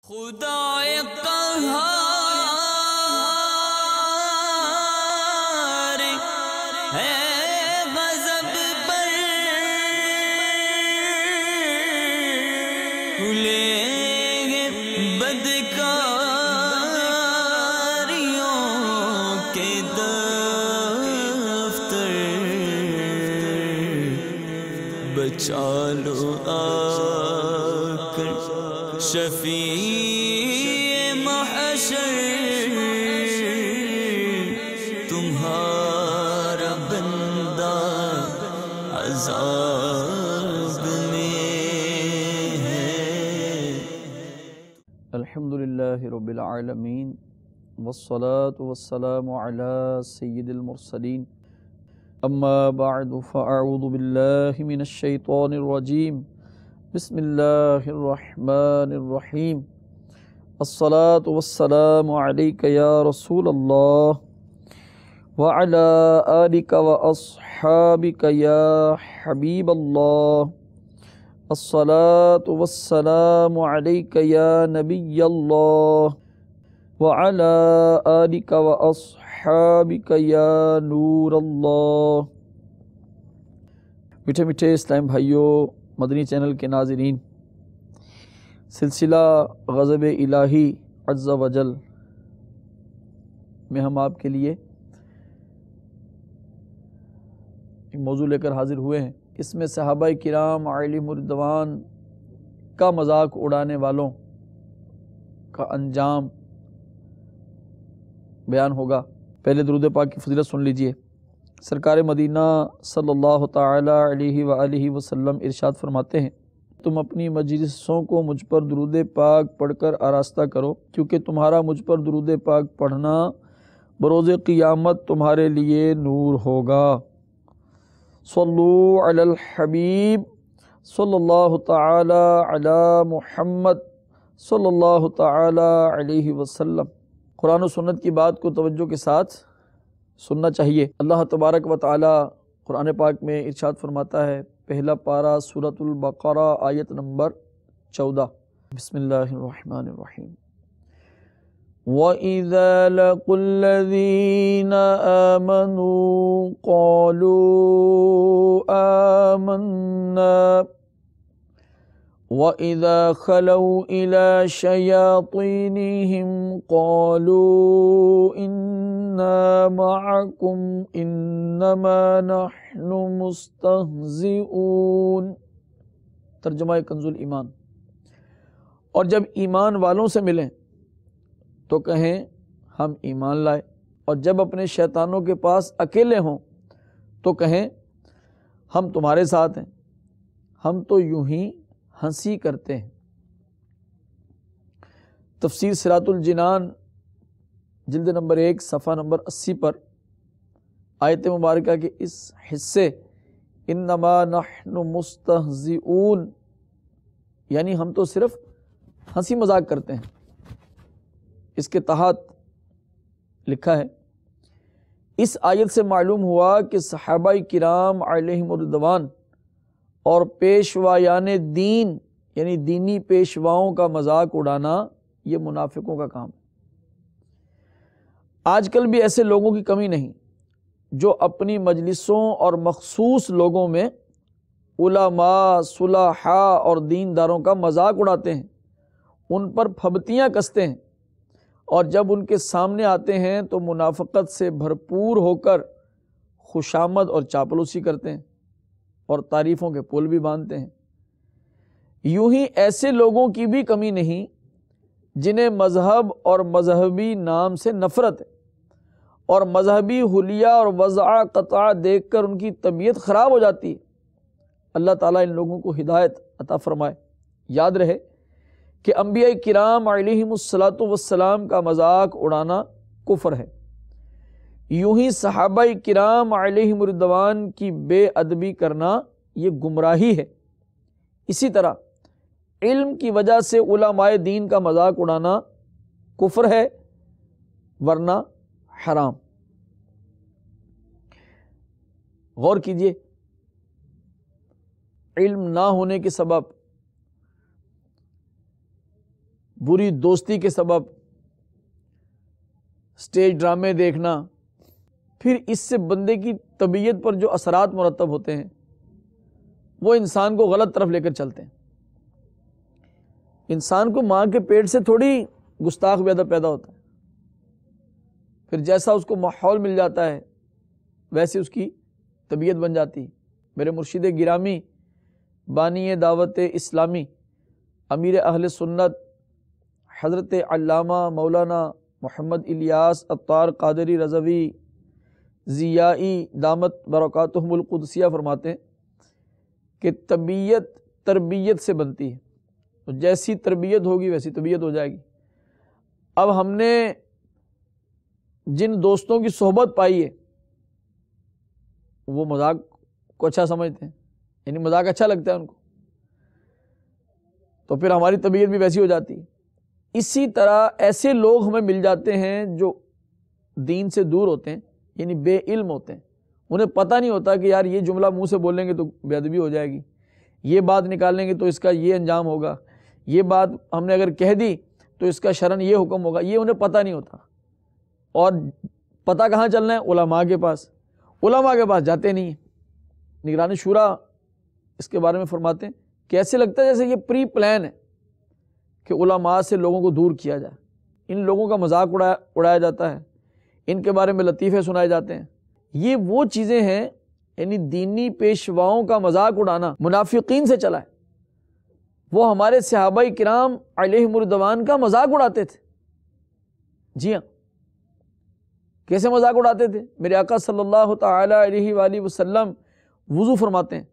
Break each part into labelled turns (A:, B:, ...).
A: خدائے قہار ہے غضب پر لے گے بدکاریوں کے دفتر، بچا لو آ کر شفیع محشر، تمہارا بندہ عذاب میں ہے۔
B: الحمدللہ رب العالمین والصلاة والسلام علی سید المرسلین، اما بعد فاعوذ باللہ من الشیطان الرجیم، بسم اللہ الرحمن الرحیم۔ الصلاة والسلام علیک یا رسول اللہ وعلی آلک واصحابک یا حبیب اللہ، الصلاة والسلام علیک یا نبی اللہ وعلی آلک واصحابک یا نور اللہ۔ میٹھے میٹھے اسلام بھائیوں، مدنی چینل کے ناظرین، سلسلہ غضب الہی عز و جل میں ہم آپ کے لیے ایک موضوع لے کر حاضر ہوئے ہیں۔ اس میں صحابہ کرام علیہم الرضوان کا مذاق اڑانے والوں کا انجام بیان ہوگا۔ پہلے درود پاک کی فضیلت سن لیجئے۔ سرکار مدینہ صلی اللہ تعالی علیہ وآلہ وسلم ارشاد فرماتے ہیں، تم اپنی مجلسوں کو مجھ پر درود پاک پڑھ کر آراستہ کرو، کیونکہ تمہارا مجھ پر درود پاک پڑھنا بروز قیامت تمہارے لیے نور ہوگا۔ صلو علی الحبیب صلی اللہ تعالی علی محمد صلی اللہ تعالی علیہ وسلم۔ قرآن و سنت کی بات کو توجہ کے ساتھ سننا چاہیے۔ اللہ تبارک و تعالی قرآن پاک میں ارشاد فرماتا ہے، پہلا پارہ سورۃ البقرہ آیت نمبر 14، بسم اللہ الرحمن الرحیم۔ وَإِذَا لَقُوا الَّذِينَ آمَنُوا قَالُوا آمَنَّا وَإِذَا خَلَوْا إِلَى شَيَاطِينِهِمْ قَالُوا إِنَّا مَعَكُمْ إِنَّمَا نَحْنُ مُسْتَهْزِئُونَ۔ ترجمہ کنز الایمان۔ اور جب ایمان والوں سے ملیں تو کہیں ہم ایمان لائے، اور جب اپنے شیطانوں کے پاس اکیلے ہوں تو کہیں ہم تمہارے ساتھ ہیں، ہم تو یوں ہی ہنسی کرتے ہیں۔ تفسیر صراط الجنان جلد نمبر 1 صفحہ نمبر 80 پر آیت مبارکہ کے اس حصے انما نحن مستہزئون یعنی ہم تو صرف ہنسی مذاق کرتے ہیں، اس کے تحت لکھا ہے۔ اس آیت سے معلوم ہوا کہ صحابہ کرام علیہم الرضوان اور پیشوایان دین یعنی دینی پیشواؤں کا مذاق اڑانا یہ منافقوں کا کام ہے۔ آج کل بھی ایسے لوگوں کی کمی نہیں جو اپنی مجلسوں اور مخصوص لوگوں میں علماء، صلحاء اور دینداروں کا مذاق اڑاتے ہیں، ان پر پھبتیاں کستے ہیں، اور جب ان کے سامنے آتے ہیں تو منافقت سے بھرپور ہو کر خوشامد اور چاپلوسی کرتے ہیں اور تعریفوں کے پل بھی باندھتے ہیں۔ یوں ہی ایسے لوگوں کی بھی کمی نہیں جنہیں مذہب اور مذہبی نام سے نفرت ہے، اور مذہبی حلیہ اور وضع قطع دیکھ کر ان کی طبیعت خراب ہو جاتی ہے۔ اللہ تعالیٰ ان لوگوں کو ہدایت عطا فرمائے۔ یاد رہے کہ انبیاء کرام علیہم السلام کا مذاق اڑانا کفر ہے، یوں ہی صحابہ کرام علیہم الرضوان کی بے ادبی کرنا یہ گمراہی ہے۔ اسی طرح علم کی وجہ سے علماء دین کا مذاق اڑانا کفر ہے ورنہ حرام۔ غور کیجئے، علم نہ ہونے کے سبب بری دوستی کے سبب، سٹیج ڈرامے دیکھنا، پھر اس سے بندے کی طبیعت پر جو اثرات مرتب ہوتے ہیں وہ انسان کو غلط طرف لے کر چلتے ہیں۔ انسان کو ماں کے پیٹ سے تھوڑی گستاخ پیدا ہوتا ہے، پھر جیسا اس کو ماحول مل جاتا ہے ویسے اس کی طبیعت بن جاتی ہے۔ میرے مرشد گرامی بانی دعوت اسلامی امیر اہل سنت حضرت علامہ مولانا محمد الیاس عطار قادری رضوی ضیائی دامت برکاتہم القدسیہ فرماتے ہیں کہ طبیعت تربیت سے بنتی ہے، تو جیسی تربیت ہوگی ویسی طبیعت ہو جائے گی۔ اب ہم نے جن دوستوں کی صحبت پائی ہے وہ مذاق کو اچھا سمجھتے ہیں، یعنی مذاق اچھا لگتا ہے ان کو، تو پھر ہماری طبیعت بھی ویسی ہو جاتی ہے۔ اسی طرح ایسے لوگ ہمیں مل جاتے ہیں جو دین سے دور ہوتے ہیں، یعنی بے علم ہوتے ہیں، انہیں پتہ نہیں ہوتا کہ یار یہ جملہ منہ سے بولیں گے تو بے ادبی ہو جائے گی، یہ بات نکالیں گے تو اس کا یہ انجام ہوگا، یہ بات ہم نے اگر کہہ دی تو اس کا شرعاً یہ حکم ہوگا، یہ انہیں پتہ نہیں ہوتا۔ اور پتہ کہاں چلنا ہے؟ علماء کے پاس۔ علماء کے پاس جاتے نہیں ہیں۔ نگران شورا اس کے بارے میں فرماتے ہیں کہ ایسے لگتا ہے جیسے یہ پری پلان ہے کہ علماء سے لوگوں کو دور کیا جائے، ان لوگوں کا مذاق اڑایا جاتا ہے، ان کے بارے میں لطیفے سنائے جاتے ہیں۔ یہ وہ چیزیں ہیں، یعنی دینی پیشواؤں کا مذاق اڑانا منافقین سے چلا ہے۔ وہ ہمارے صحابہ کرام علیہم الرضوان کا مذاق اڑاتے تھے۔ جی ہاں، کیسے مذاق اڑاتے تھے؟ میرے آقا صلی اللہ تعالی علیہ وآلہ وسلم وضو فرماتے ہیں،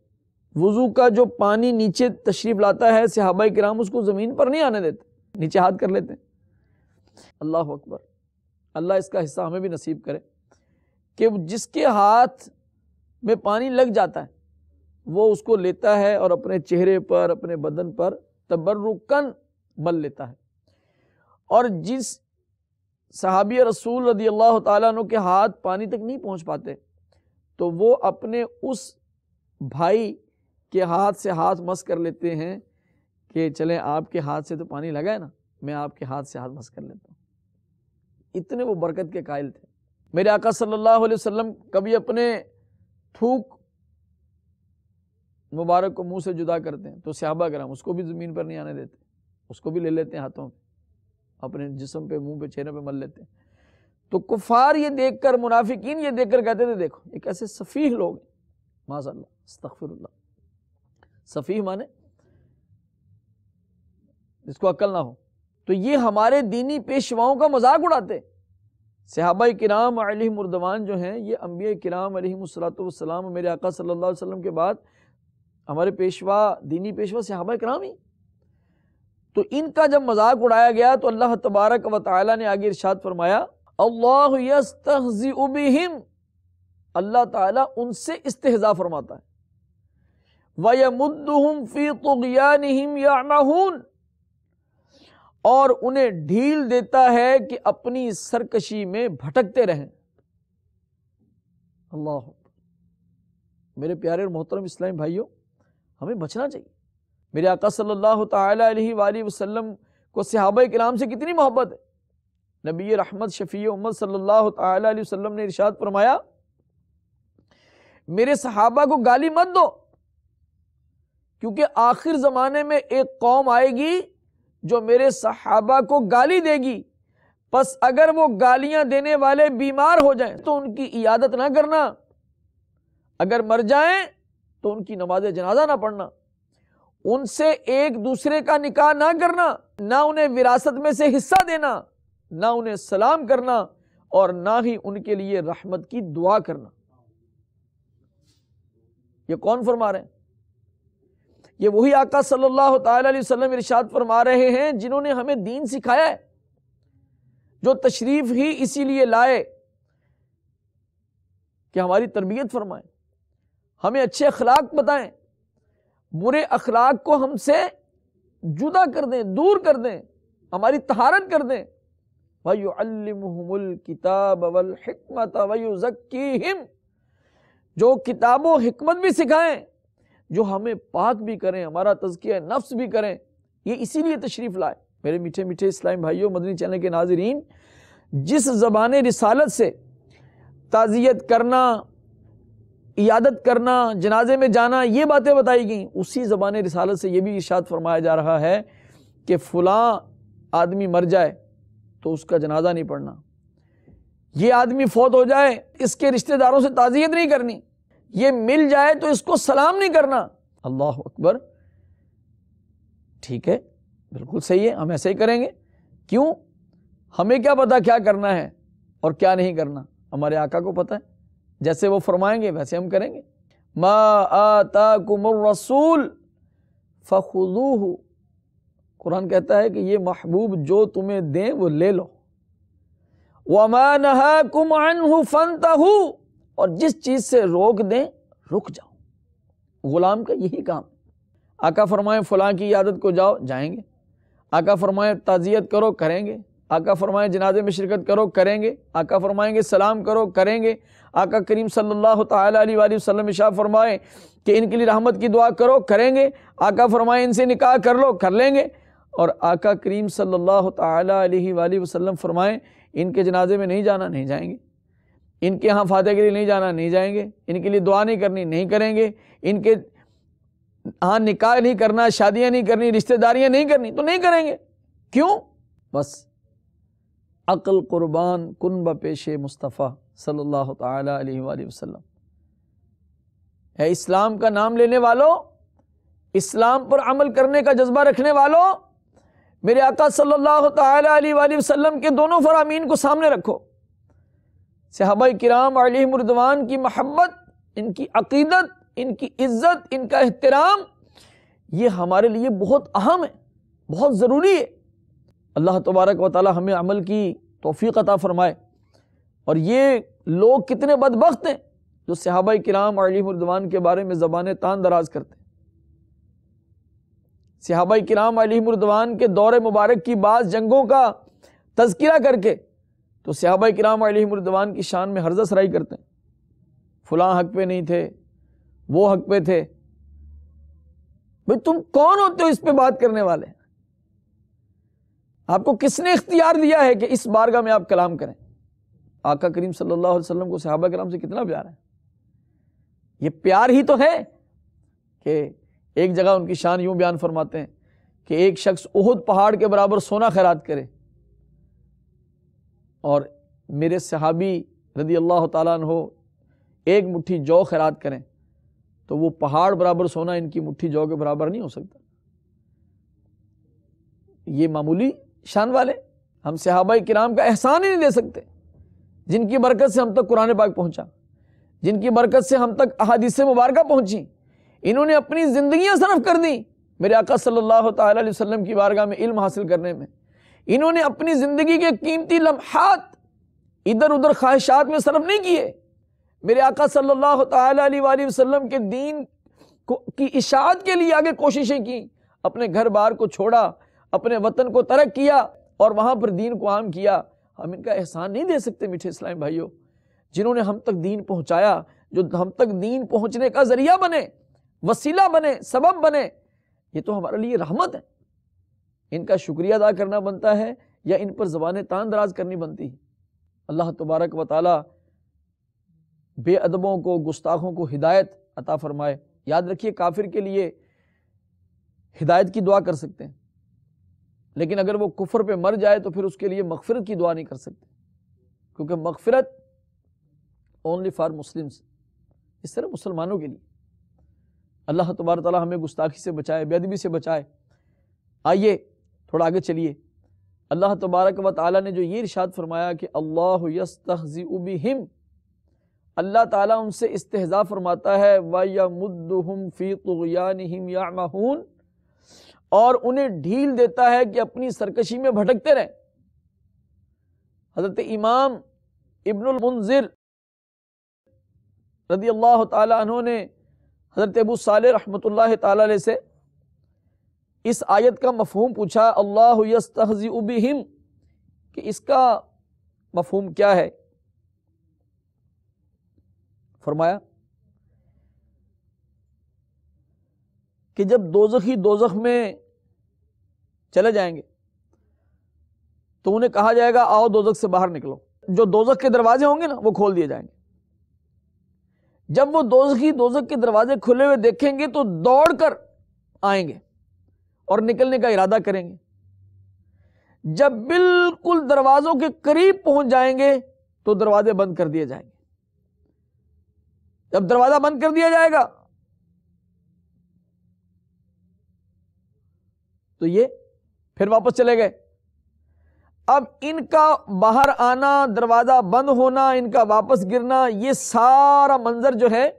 B: وضو کا جو پانی نیچے تشریف لاتا ہے صحابہ کرام اس کو زمین پر نہیں آنے دیتے، نیچے ہاتھ کر لیتے ہیں۔ اللہ اکبر، اللہ اس کا حصہ ہمیں بھی نصیب کرے کہ جس کے ہاتھ میں پانی لگ جاتا ہے وہ اس کو لیتا ہے اور اپنے چہرے پر، اپنے بدن پر تبرکن مل لیتا ہے۔ اور جس صحابی رسول رضی اللہ تعالیٰ عنہ کے ہاتھ پانی تک نہیں پہنچ پاتے تو وہ اپنے اس بھائی کے ہاتھ سے ہاتھ مس کر لیتے ہیں کہ چلیں آپ کے ہاتھ سے تو پانی لگا ہے نا، میں آپ کے ہاتھ سے ہاتھ مس کر لیتا ہوں۔ اتنے وہ برکت کے قائل تھے۔ میرے آقا صلی اللہ علیہ وسلم کبھی اپنے تھوک مبارک کو منہ سے جدا کرتے ہیں تو صحابہ کرام اس کو بھی زمین پر نہیں آنے دیتے، اس کو بھی لے لیتے ہیں ہاتھوں پہ، اپنے جسم پہ، منہ پہ، چہرے پہ مل لیتے ہیں۔ تو کفار یہ دیکھ کر، منافقین یہ دیکھ کر کہتے تھے دیکھو ایک ایسے سفیہ لوگ ہیں، معاذ اللہ، استغفر اللہ۔ سفیہ مانے جس کو عقل نہ ہو، تو یہ ہمارے دینی پیشواؤں کا مذاق اڑاتے۔ صحابہ کرام علیہم الرضوان جو ہیں یہ انبیاء کرام علیہم السلام، میرے آقا صلی اللہ علیہ وسلم کے بعد ہمارے پیشوا، دینی پیشوا صحابہ کرام ہی۔ تو ان کا جب مذاق اڑایا گیا تو اللہ تبارک و تعالی نے آگے ارشاد فرمایا اللہ یستہزئ بہم، اللہ تعالیٰ ان سے استہزاء فرماتا ہے۔ وَيَمُدُّهُمْ فِي طُغْيَانِهِمْ يَعْمَهُونَ، اور انہیں ڈھیل دیتا ہے کہ اپنی سرکشی میں بھٹکتے رہیں۔ اللہ، میرے پیارے اور محترم اسلامی بھائیوں، ہمیں بچنا چاہیے۔ میرے آقا صلی اللہ تعالی علیہ وآلہ وسلم کو صحابہ کرام سے کتنی محبت ہے۔ نبی رحمت شفیع امت صلی اللہ تعالی علیہ وسلم نے ارشاد فرمایا میرے صحابہ کو گالی مت دو، کیونکہ آخر زمانے میں ایک قوم آئے گی جو میرے صحابہ کو گالی دے گی، پس اگر وہ گالیاں دینے والے بیمار ہو جائیں تو ان کی عیادت نہ کرنا، اگر مر جائیں تو ان کی نماز جنازہ نہ پڑھنا، ان سے ایک دوسرے کا نکاح نہ کرنا، نہ انہیں وراثت میں سے حصہ دینا، نہ انہیں سلام کرنا، اور نہ ہی ان کے لیے رحمت کی دعا کرنا۔ یہ کون فرما رہے ہیں؟ یہ وہی آقا صلی اللہ تعالی علیہ وسلم ارشاد فرما رہے ہیں جنہوں نے ہمیں دین سکھایا ہے، جو تشریف ہی اسی لیے لائے کہ ہماری تربیت فرمائیں، ہمیں اچھے اخلاق بتائیں، برے اخلاق کو ہم سے جدا کر دیں، دور کر دیں، ہماری طہارت کر دیں۔ وَيُعَلِّمُهُمُ الْكِتَابَ وَالْحِكْمَةَ وَيُزَكِّيهِمْ، جو کتاب و حکمت بھی سکھائیں، جو ہمیں پاک بھی کریں، ہمارا تزکیہ نفس بھی کریں، یہ اسی لیے تشریف لائے۔ میرے میٹھے میٹھے اسلامی بھائیوں، مدنی چینل کے ناظرین، جس زبان رسالت سے تعزیت کرنا، عیادت کرنا، جنازے میں جانا، یہ باتیں بتائی گئیں، اسی زبان رسالت سے یہ بھی ارشاد فرمایا جا رہا ہے کہ فلاں آدمی مر جائے تو اس کا جنازہ نہیں پڑھنا، یہ آدمی فوت ہو جائے اس کے رشتہ داروں سے تعزیت نہیں کرنی، یہ مل جائے تو اس کو سلام نہیں کرنا۔ اللہ اکبر، ٹھیک ہے، بالکل صحیح ہے، ہم ایسے ہی کریں گے۔ کیوں؟ ہمیں کیا پتا کیا کرنا ہے اور کیا نہیں کرنا، ہمارے آقا کو پتہ ہے، جیسے وہ فرمائیں گے ویسے ہم کریں گے۔ ما آتاکم الرسول فخذوہ، قرآن کہتا ہے کہ یہ محبوب جو تمہیں دیں وہ لے لو۔ وما نہاکم عنہ فانتہوا، اور جس چیز سے روک دیں رک جاؤ۔ غلام کا یہی کام ہے۔ آقا فرمائیں فلاں کی عیادت کو جاؤ، جائیں گے۔ آقا فرمائیں تعزیت کرو، کریں گے۔ آقا فرمائیں جنازے میں شرکت کرو، کریں گے۔ آقا فرمائیں گے سلام کرو، کریں گے۔ آقا کریم صلی اللہ تعالیٰ علیہ وآلہ وسلم ارشاد فرمائیں کہ ان کے لیے رحمت کی دعا کرو، کریں گے۔ آقا فرمائیں ان سے نکاح کر لو، کر لیں گے۔ اور آقا کریم صلی اللہ تعالیٰ علیہ وآلہ وسلم فرمائیں ان کے جنازے میں نہیں جانا، نہیں جائیں گے۔ ان کے ہاں فاتح کے لیے نہیں جانا، نہیں جائیں گے۔ ان کے لیے دعا نہیں کرنی، نہیں کریں گے۔ ان کے ہاں نکاح نہیں کرنا، شادیاں نہیں کرنی، رشتہ داریاں نہیں کرنی، تو نہیں کریں گے۔ کیوں؟ بس عقل قربان کن بپیش مصطفیٰ صلی اللہ تعالی علیہ وآلہ وسلم۔ اے اسلام کا نام لینے والوں، اسلام پر عمل کرنے کا جذبہ رکھنے والوں، میرے آقا صلی اللہ تعالی علیہ وآلہ وسلم کے دونوں فرامین کو سامنے رکھو۔ صحابہ کرام علیہم رضوان کی محبت، ان کی عقیدت، ان کی عزت، ان کا احترام، یہ ہمارے لیے بہت اہم ہے، بہت ضروری ہے۔ اللہ تبارک و تعالی ہمیں عمل کی توفیق عطا فرمائے۔ اور یہ لوگ کتنے بدبخت ہیں جو صحابہ کرام علیہم رضوان کے بارے میں زبانیں تان دراز کرتے ہیں۔ صحابہ کرام علیہم رضوان کے دور مبارک کی بعض جنگوں کا تذکرہ کر کے تو صحابہ کرام علیہم رضوان کی شان میں ہرزہ سرائی کرتے ہیں، فلاں حق پہ نہیں تھے، وہ حق پہ تھے۔ بھئی تم کون ہوتے ہو اس پہ بات کرنے والے؟ آپ کو کس نے اختیار دیا ہے کہ اس بارگاہ میں آپ کلام کریں؟ آقا کریم صلی اللہ علیہ وسلم کو صحابہ کرام سے کتنا پیار ہے۔ یہ پیار ہی تو ہے کہ ایک جگہ ان کی شان یوں بیان فرماتے ہیں کہ ایک شخص احد پہاڑ کے برابر سونا خیرات کرے اور میرے صحابی رضی اللہ تعالیٰ عنہ ایک مٹھی جو خیرات کریں تو وہ پہاڑ برابر سونا ان کی مٹھی جو کے برابر نہیں ہو سکتا۔ یہ معمولی شان والے، ہم صحابہ کرام کا احسان ہی نہیں دے سکتے، جن کی برکت سے ہم تک قرآن پاک پہنچا، جن کی برکت سے ہم تک احادیث مبارکہ پہنچی۔ انہوں نے اپنی زندگیاں صرف کر دی میرے آقا صلی اللہ تعالی علیہ وسلم کی بارگاہ میں علم حاصل کرنے میں۔ انہوں نے اپنی زندگی کے قیمتی لمحات ادھر ادھر خواہشات میں صرف نہیں کیے۔ میرے آقا صلی اللہ تعالی علیہ وآلہ وسلم کے دین کی اشاعت کے لیے آگے کوششیں کی، اپنے گھر بار کو چھوڑا، اپنے وطن کو ترک کیا اور وہاں پر دین کو عام کیا۔ ہم ان کا احسان نہیں دے سکتے میٹھے اسلامی بھائیوں، جنہوں نے ہم تک دین پہنچایا، جو ہم تک دین پہنچنے کا ذریعہ بنے، وسیلہ بنے، سبب بنے، یہ تو ہمارے لیے رحمت ہے۔ ان کا شکریہ ادا کرنا بنتا ہے یا ان پر زبانیں تان دراز کرنی بنتی ہے؟ اللہ تبارک و تعالی بے ادبوں کو، گستاخوں کو ہدایت عطا فرمائے۔ یاد رکھیے کافر کے لیے ہدایت کی دعا کر سکتے ہیں، لیکن اگر وہ کفر پہ مر جائے تو پھر اس کے لیے مغفرت کی دعا نہیں کر سکتے، کیونکہ مغفرت اونلی فار مسلمز، اس طرح مسلمانوں کے لیے۔ اللہ تبارک تعالی ہمیں گستاخی سے بچائے، بے ادبی سے بچائے۔ آئیے تھوڑا آگے چلیے۔ اللہ تبارک و تعالی نے جو یہ ارشاد فرمایا کہ اللہ یستہزئ بہم، اللہ تعالیٰ ان سے استہزاء فرماتا ہے، وَيَمُدُّهُمْ فِي طُغْيَانِهِمْ يَعْمَهُونَ، اور انہیں ڈھیل دیتا ہے کہ اپنی سرکشی میں بھٹکتے رہیں۔ حضرت امام ابن المنذر رضی اللہ تعالی عنہ نے حضرت ابو صالح رحمۃ اللہ تعالی علیہ سے اس آیت کا مفہوم پوچھا، اللہ یستہزئ بہم، کہ اس کا مفہوم کیا ہے؟ فرمایا کہ جب دوزخی دوزخ میں چلے جائیں گے تو انہیں کہا جائے گا آؤ دوزخ سے باہر نکلو. جو دوزخ کے دروازے ہوں گے نا وہ کھول دیے جائیں گے. جب وہ دوزخ کے دروازے کھلے ہوئے دیکھیں گے تو دوڑ کر آئیں گے اور نکلنے کا ارادہ کریں گے. جب بالکل دروازوں کے قریب پہنچ جائیں گے تو دروازے بند کر دیے جائیں گے. جب دروازہ بند کر دیا جائے گا تو یہ پھر واپس چلے گئے. اب ان کا باہر آنا، دروازہ بند ہونا، ان کا واپس گرنا، یہ سارا منظر جو ہے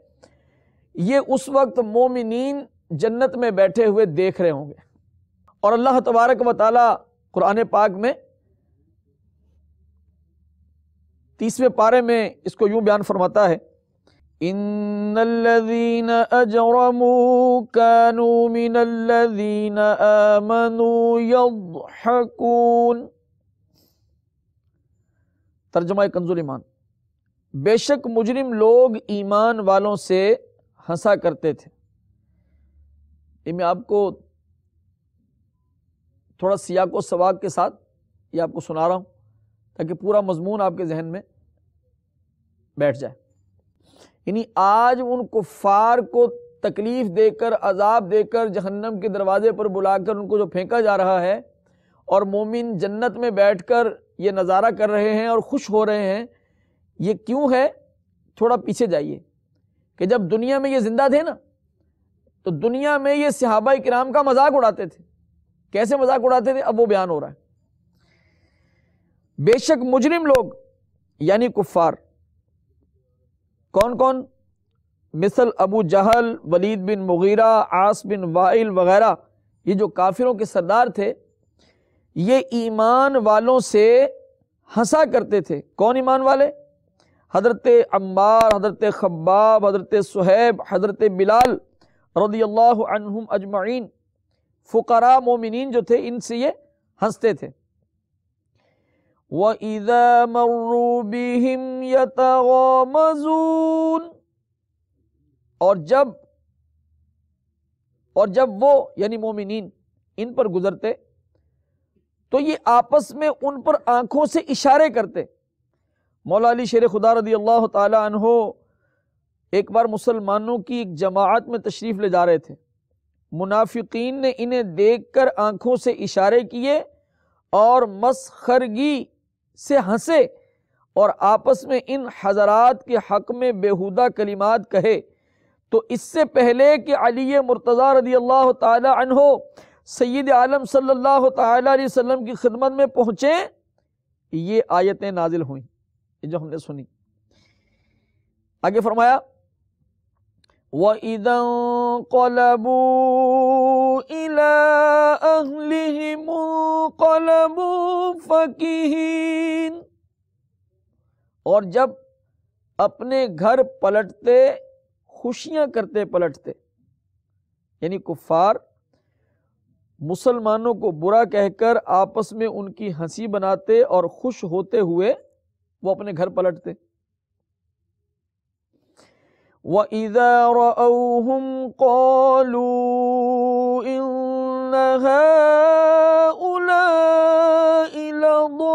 B: یہ اس وقت مومنین جنت میں بیٹھے ہوئے دیکھ رہے ہوں گے. اور اللہ تبارک و تعالی قرآن پاک میں 30ویں پارے میں اس کو یوں بیان فرماتا ہے، ان الذین اجرموا كانوا من الذین آمنوا یضحکون. ترجمہ کنز الایمان، بے شک مجرم لوگ ایمان والوں سے ہنسا کرتے تھے. میں آپ کو تھوڑا سیاق و سواق کے ساتھ یہ آپ کو سنا رہا ہوں تاکہ پورا مضمون آپ کے ذہن میں بیٹھ جائے. یعنی آج ان کفار کو تکلیف دے کر، عذاب دے کر، جہنم کے دروازے پر بلا کر ان کو جو پھینکا جا رہا ہے، اور مومن جنت میں بیٹھ کر یہ نظارہ کر رہے ہیں اور خوش ہو رہے ہیں، یہ کیوں ہے؟ تھوڑا پیچھے جائیے کہ جب دنیا میں یہ زندہ تھے نا تو دنیا میں یہ صحابہ کرام کا مذاق اڑاتے تھے. کیسے مذاق اڑاتے تھے اب وہ بیان ہو رہا ہے. بے شک مجرم لوگ یعنی کفار، کون کون؟ مثل ابو جہل، ولید بن مغیرہ، عاص بن وائل وغیرہ، یہ جو کافروں کے سردار تھے، یہ ایمان والوں سے ہنسا کرتے تھے. کون ایمان والے؟ حضرت عمار، حضرت خباب، حضرت صہیب، حضرت بلال رضی اللہ عنہم اجمعین. فقراء مومنین جو تھے ان سے یہ ہنستے تھے. وَإِذَا مَرُّوا بِهِمْ يَتَغَامَزُونَ، اور جب وہ یعنی مومنین ان پر گزرتے تو یہ آپس میں ان پر آنکھوں سے اشارے کرتے. مولا علی شیر خدا رضی اللہ تعالی عنہ ایک بار مسلمانوں کی ایک جماعت میں تشریف لے جا رہے تھے. منافقین نے انہیں دیکھ کر آنکھوں سے اشارے کیے اور مسخرگی سے ہنسے اور آپس میں ان حضرات کے حق میں بیہودہ کلمات کہے. تو اس سے پہلے کہ علی مرتضیٰ رضی اللہ تعالی عنہ سید عالم صلی اللہ تعالی علیہ وسلم کی خدمت میں پہنچے، یہ آیتیں نازل ہوئیں جو ہم نے سنی. آگے فرمایا وَإِذَا انقلبوا إِلَىٰ أَهْلِهِمُ انقلبوا فَكِهِينَ، اور جب اپنے گھر پلٹتے خوشیاں کرتے پلٹتے. یعنی کفار مسلمانوں کو برا کہہ کر آپس میں ان کی ہنسی بناتے اور خوش ہوتے ہوئے وہ اپنے گھر پلٹتے. وَإِذَا رَأَوْهُمْ قَالُوا إِنَّ هَٰؤُلَاءِ لَضَالُّونَ،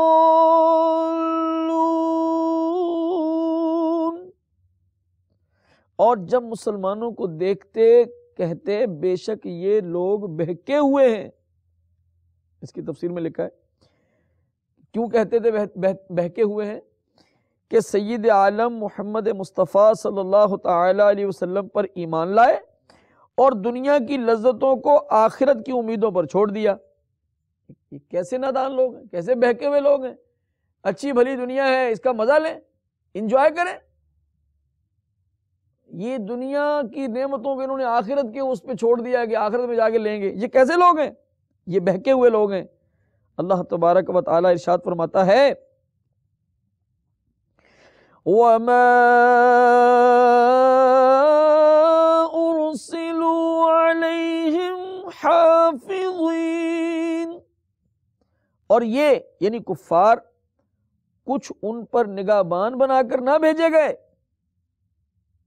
B: اور جب مسلمانوں کو دیکھتے کہتے بے شک یہ لوگ بہکے ہوئے ہیں. اس کی تفسیر میں لکھا ہے کیوں کہتے تھے بہکے ہوئے ہیں کہ سید عالم محمد مصطفیٰ صلی اللہ تعالی علیہ وسلم پر ایمان لائے اور دنیا کی لذتوں کو آخرت کی امیدوں پر چھوڑ دیا. یہ کیسے نادان لوگ ہیں، کیسے بہکے ہوئے لوگ ہیں. اچھی بھلی دنیا ہے، اس کا مزہ لیں، انجوائے کریں. یہ دنیا کی نعمتوں کو انہوں نے آخرت کے اس پہ چھوڑ دیا کہ آخرت میں جا کے لیں گے. یہ کیسے لوگ ہیں؟ یہ بہکے ہوئے لوگ ہیں. اللہ تبارک و تعالی ارشاد فرماتا ہے وَمَا أُرْسِلُوا عَلَيْهِمْ حَافِظِينَ، اور یہ یعنی کفار کچھ ان پر نگہبان بنا کر نہ بھیجے گئے.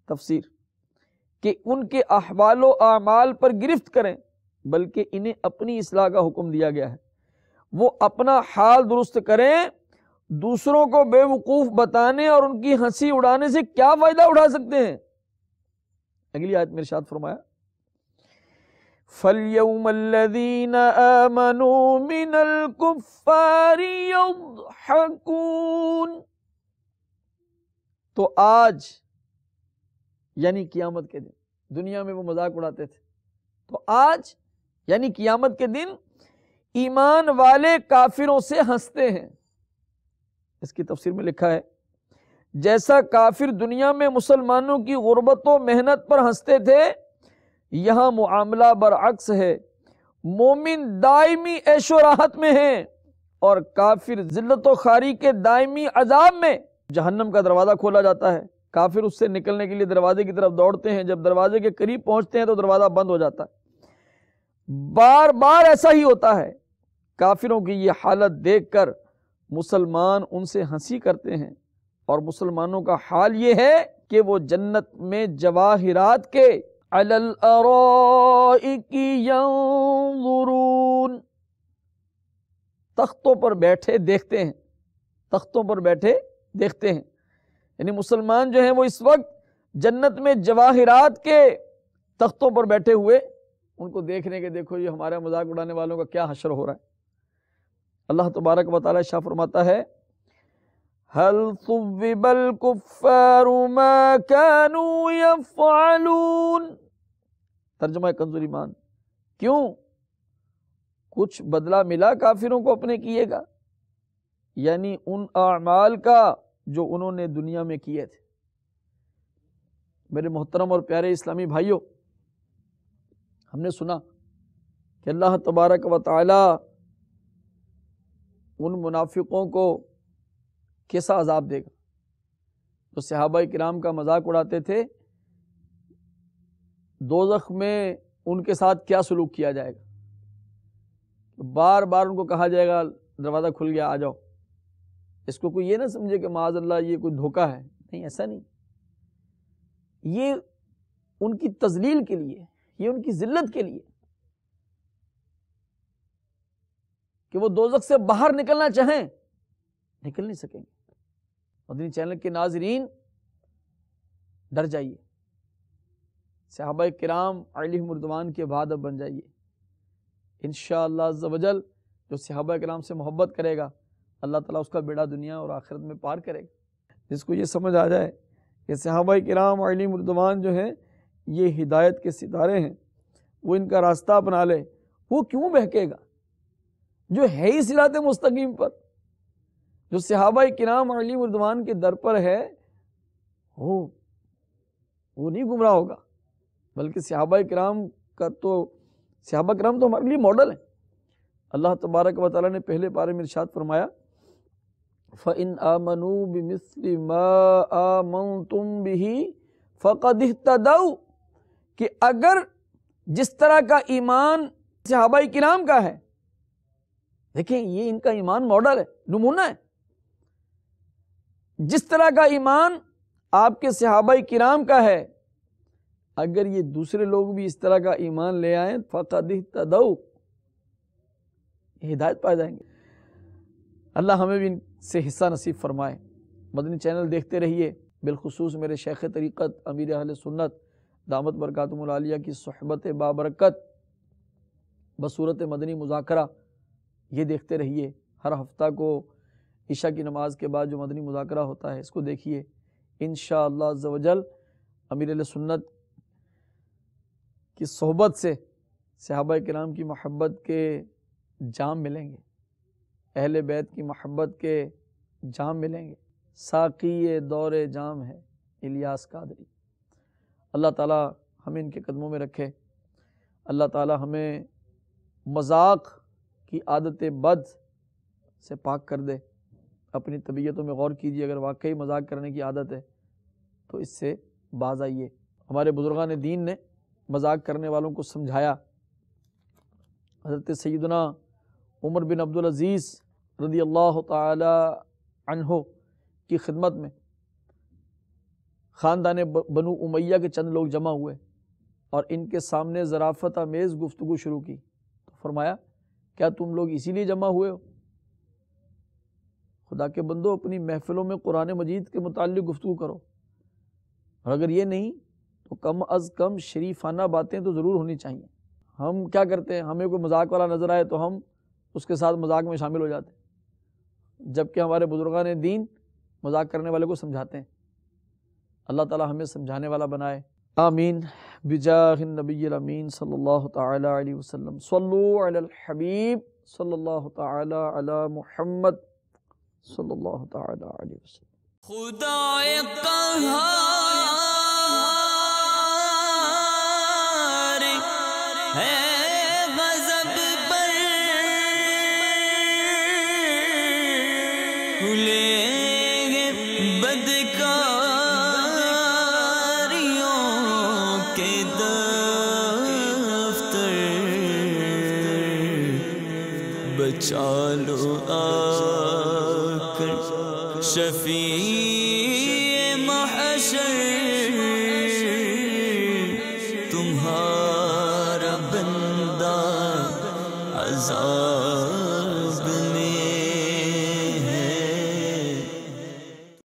B: تفسیر کہ ان کے احوال و اعمال پر گرفت کریں، بلکہ انہیں اپنی اصلاح کا حکم دیا گیا ہے. وہ اپنا حال درست کریں، دوسروں کو بے وقوف بتانے اور ان کی ہنسی اڑانے سے کیا فائدہ اٹھا سکتے ہیں؟ اگلی آیت میں ارشاد فرمایا فَالْيَوْمَ الَّذِينَ آمَنُوا مِنَ الْكُفَّارِ يَضْحَكُونَ، تو آج یعنی قیامت کے دن، دنیا میں وہ مذاق اڑاتے تھے، تو آج یعنی قیامت کے دن ایمان والے کافروں سے ہنستے ہیں۔ اس کی تفسیر میں لکھا ہے جیسا کافر دنیا میں مسلمانوں کی غربت و محنت پر ہنستے تھے، یہاں معاملہ برعکس ہے، مومن دائمی عیش و راحت میں ہیں اور کافر ذلت و خواری کے دائمی عذاب میں۔ جہنم کا دروازہ کھولا جاتا ہے، کافر اس سے نکلنے کے لیے دروازے کی طرف دوڑتے ہیں، جب دروازے کے قریب پہنچتے ہیں تو دروازہ بند ہو جاتا ہے۔ بار بار ایسا ہی ہوتا ہے۔ کافروں کی یہ حالت دیکھ کر مسلمان ان سے ہنسی کرتے ہیں، اور مسلمانوں کا حال یہ ہے کہ وہ جنت میں جواہرات کے علی الارائک ینظرون، تختوں پر بیٹھے دیکھتے ہیں، تختوں پر بیٹھے دیکھتے ہیں۔ یعنی مسلمان جو ہیں وہ اس وقت جنت میں جواہرات کے تختوں پر بیٹھے ہوئے ان کو دیکھ رہے ہیں کہ دیکھو یہ ہمارا مذاق اڑانے والوں کا کیا حشر ہو رہا ہے۔ اللہ تبارک و تعالی شاہ فرماتا ہے هل ثوب الكفار ما كانوا يفعلون، ترجمہ کنز ایمان، کیوں کچھ بدلہ ملا کافروں کو اپنے کیے گا، یعنی ان اعمال کا جو انہوں نے دنیا میں کیے تھے۔ میرے محترم اور پیارے اسلامی بھائیوں، ہم نے سنا کہ اللہ تبارک و تعالی ان منافقوں کو کیسا عذاب دے گا تو صحابہ کرام کا مذاق اڑاتے تھے، دوزخ میں ان کے ساتھ کیا سلوک کیا جائے گا، بار بار ان کو کہا جائے گا دروازہ کھل گیا آ جاؤ۔ اس کو کوئی یہ نہ سمجھے کہ معاذ اللہ یہ کوئی دھوکہ ہے، نہیں، ایسا نہیں، یہ ان کی تذلیل کے لیے، یہ ان کی ذلت کے لیے کہ وہ دوزخ سے باہر نکلنا چاہیں نکل نہیں سکیں گے۔ مدنی چینل کے ناظرین ڈر جائیے، صحابہ کرام علیہم رضوان کے بعد اب بن جائیے انشاءاللہ عز و جل۔ جو صحابہ کرام سے محبت کرے گا اللہ تعالیٰ اس کا بیڑا دنیا اور آخرت میں پار کرے گا۔ جس کو یہ سمجھ آ جائے کہ صحابہ کرام علیہم رضوان جو ہیں یہ ہدایت کے ستارے ہیں، وہ ان کا راستہ اپنا لے، وہ کیوں بہکے گا جو ہے ہی صراط مستقیم پر؟ جو صحابہ کرام علیہم رضوان کے در پر ہے وہ نہیں گمراہ ہوگا، بلکہ صحابہ کرام تو ہمارے لیے ماڈل ہیں۔ اللہ تبارک و تعالیٰ نے پہلے پارے میں ارشاد فرمایا فَإِنْ آمَنُوا بِمِثْلِ مَا آمَنْتُمْ بِهِ فَقَدِ اهْتَدَوْا، کہ اگر جس طرح کا ایمان صحابہ کرام کا ہے، دیکھیں یہ ان کا ایمان ماڈل ہے، نمونہ ہے، جس طرح کا ایمان آپ کے صحابہ کرام کا ہے، اگر یہ دوسرے لوگ بھی اس طرح کا ایمان لے آئیں فَقَدِ اهْتَدَوْا، ہدایت پا جائیں گے۔ اللہ ہمیں بھی ان سے حصہ نصیب فرمائے۔ مدنی چینل دیکھتے رہیے، بالخصوص میرے شیخ طریقت امیر اہل سنت دامت برکاتہم العالیہ کی صحبت بابرکت بصورت مدنی مذاکرہ یہ دیکھتے رہیے۔ ہر ہفتہ کو عشاء کی نماز کے بعد جو مدنی مذاکرہ ہوتا ہے اس کو دیکھیے، انشاءاللہ عز و جل امیر اہل سنت کی صحبت سے صحابہ کرام کی محبت کے جام ملیں گے، اہل بیت کی محبت کے جام ملیں گے۔ ساقی دور جام ہے الیاس قادری۔ اللہ تعالی ہمیں ان کے قدموں میں رکھے، اللہ تعالی ہمیں مذاق کی عادت بد سے پاک کر دے۔ اپنی طبیعتوں میں غور کیجیے، اگر واقعی مذاق کرنے کی عادت ہے تو اس سے باز آئیے۔ ہمارے بزرگان دین نے مذاق کرنے والوں کو سمجھایا۔ حضرت سیدنا عمر بن عبدالعزیز رضی اللہ تعالی عنہ کی خدمت میں خاندان بنو امیہ کے چند لوگ جمع ہوئے اور ان کے سامنے ظرافت آمیز گفتگو شروع کی، تو فرمایا کیا تم لوگ اسی لیے جمع ہوئے ہو؟ خدا کے بندو، اپنی محفلوں میں قرآن مجید کے متعلق گفتگو کرو، اور اگر یہ نہیں تو کم از کم شریفانہ باتیں تو ضرور ہونی چاہیے۔ ہم کیا کرتے ہیں، ہمیں کوئی مذاق والا نظر آئے تو ہم اس کے ساتھ مذاق میں شامل ہو جاتے ہیں، جبکہ ہمارے بزرگان دین مذاق کرنے والے کو سمجھاتے ہیں۔ اللہ تعالی ہمیں سمجھانے والا بنائے، آمین بجاہ النبی الامین صلی اللہ تعالی علیہ وسلم۔ صلو علی الحبیب صلی اللہ تعالی علی محمد صلی اللہ تعالی علیہ وسلم۔
A: خدائے قہار ہے غضب پر کھلے گے بدکاریوں کے دفتر، بچا لو آ کر شفیع محشر، تمہارا بندہ عذاب